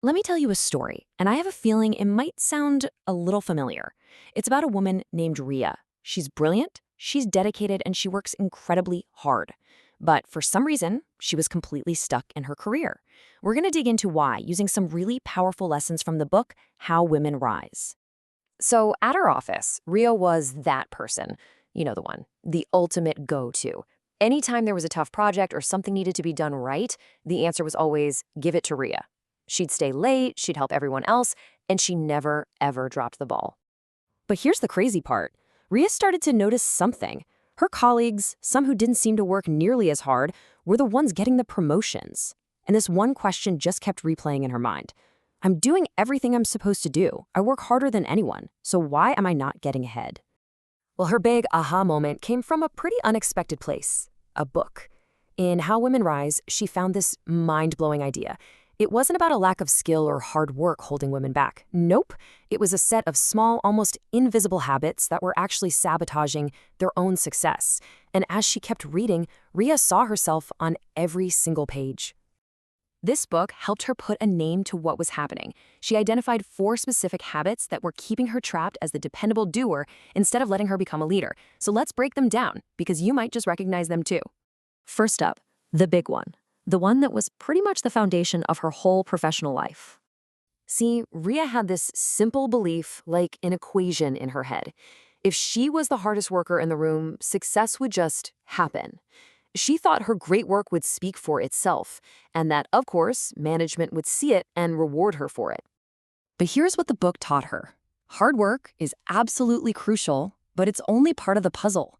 Let me tell you a story, and I have a feeling it might sound a little familiar. It's about a woman named Ria. She's brilliant, she's dedicated, and she works incredibly hard. But for some reason, she was completely stuck in her career. We're going to dig into why using some really powerful lessons from the book, How Women Rise. So at her office, Ria was that person. You know the one, the ultimate go-to. Anytime there was a tough project or something needed to be done right, the answer was always, give it to Ria. She'd stay late, she'd help everyone else, and she never, ever dropped the ball. But here's the crazy part. Ria started to notice something. Her colleagues, some who didn't seem to work nearly as hard, were the ones getting the promotions. And this one question just kept replaying in her mind. I'm doing everything I'm supposed to do. I work harder than anyone, so why am I not getting ahead? Well, her big aha moment came from a pretty unexpected place, a book. In How Women Rise, she found this mind-blowing idea. It wasn't about a lack of skill or hard work holding women back. Nope. It was a set of small, almost invisible habits that were actually sabotaging their own success. And as she kept reading, Ria saw herself on every single page. This book helped her put a name to what was happening. She identified 4 specific habits that were keeping her trapped as the dependable doer instead of letting her become a leader. So let's break them down, because you might just recognize them too. First up, the big one. The one that was pretty much the foundation of her whole professional life. See, Ria had this simple belief, like an equation in her head. If she was the hardest worker in the room, success would just happen. She thought her great work would speak for itself, and that, of course, management would see it and reward her for it. But here's what the book taught her. Hard work is absolutely crucial, but it's only part of the puzzle.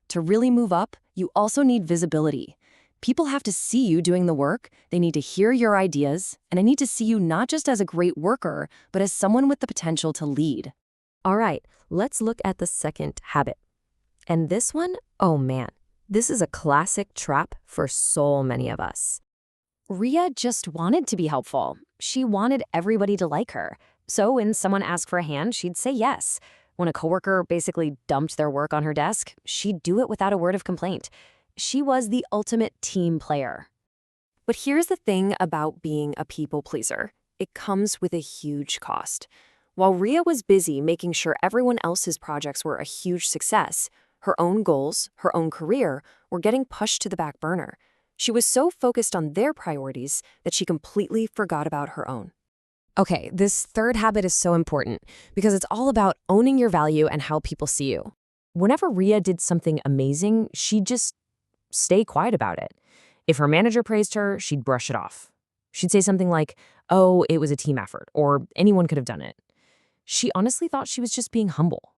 To really move up, you also need visibility. People have to see you doing the work, they need to hear your ideas, and I need to see you not just as a great worker, but as someone with the potential to lead. All right, let's look at the second habit. And this one, oh man, this is a classic trap for so many of us. Ria just wanted to be helpful. She wanted everybody to like her. So when someone asked for a hand, she'd say yes. When a coworker basically dumped their work on her desk, she'd do it without a word of complaint. She was the ultimate team player. But here's the thing about being a people pleaser. It comes with a huge cost. While Ria was busy making sure everyone else's projects were a huge success, her own goals, her own career, were getting pushed to the back burner. She was so focused on their priorities that she completely forgot about her own. Okay, this third habit is so important because it's all about owning your value and how people see you. Whenever Ria did something amazing, she'd just stay quiet about it. If her manager praised her, she'd brush it off. She'd say something like, oh, it was a team effort, or anyone could have done it. She honestly thought she was just being humble.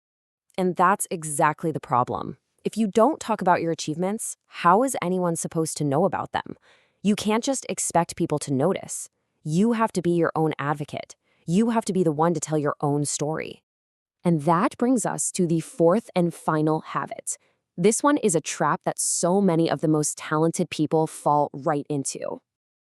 And that's exactly the problem. If you don't talk about your achievements, how is anyone supposed to know about them? You can't just expect people to notice. You have to be your own advocate. You have to be the one to tell your own story. And that brings us to the fourth and final habit. This one is a trap that so many of the most talented people fall right into.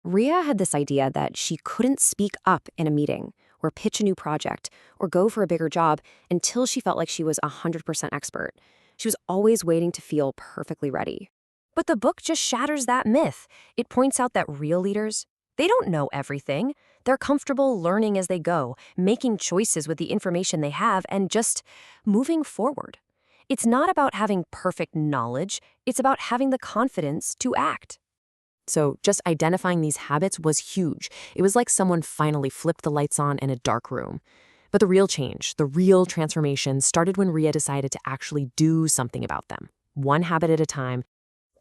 Ria had this idea that she couldn't speak up in a meeting, or pitch a new project, or go for a bigger job until she felt like she was 100% expert. She was always waiting to feel perfectly ready. But the book just shatters that myth. It points out that real leaders, they don't know everything. They're comfortable learning as they go, making choices with the information they have, and just moving forward. It's not about having perfect knowledge, it's about having the confidence to act. So just identifying these habits was huge. It was like someone finally flipped the lights on in a dark room. But the real change, the real transformation started when Ria decided to actually do something about them, one habit at a time.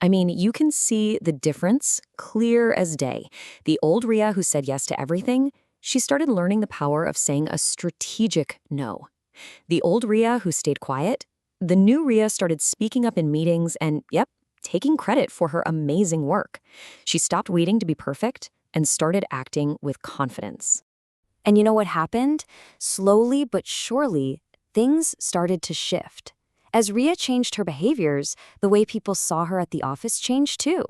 I mean, you can see the difference clear as day. The old Ria who said yes to everything, she started learning the power of saying a strategic no. The old Ria who stayed quiet, the new Ria started speaking up in meetings and, taking credit for her amazing work. She stopped waiting to be perfect and started acting with confidence. And you know what happened? Slowly but surely, things started to shift. As Ria changed her behaviors, the way people saw her at the office changed too.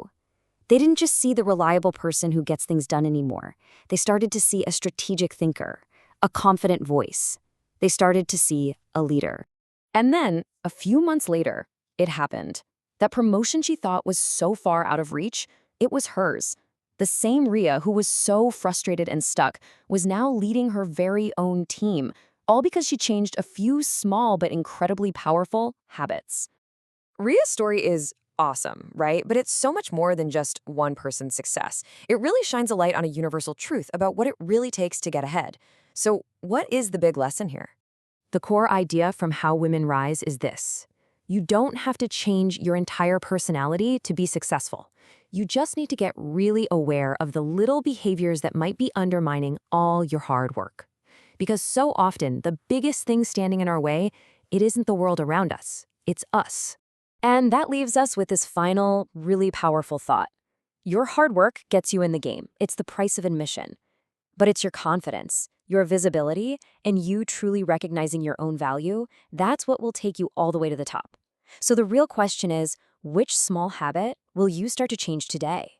They didn't just see the reliable person who gets things done anymore. They started to see a strategic thinker, a confident voice. They started to see a leader. And then, a few months later, it happened. That promotion she thought was so far out of reach, it was hers. The same Rhea who was so frustrated and stuck was now leading her very own team, all because she changed a few small but incredibly powerful habits. Rhea's story is awesome, right? But it's so much more than just one person's success. It really shines a light on a universal truth about what it really takes to get ahead. So, what is the big lesson here? The core idea from How Women Rise is this: you don't have to change your entire personality to be successful. You just need to get really aware of the little behaviors that might be undermining all your hard work. Because so often, the biggest thing standing in our way, it isn't the world around us, it's us. And that leaves us with this final, really powerful thought. Your hard work gets you in the game. It's the price of admission. But it's your confidence, your visibility, and you truly recognizing your own value, that's what will take you all the way to the top. So the real question is, which small habit will you start to change today?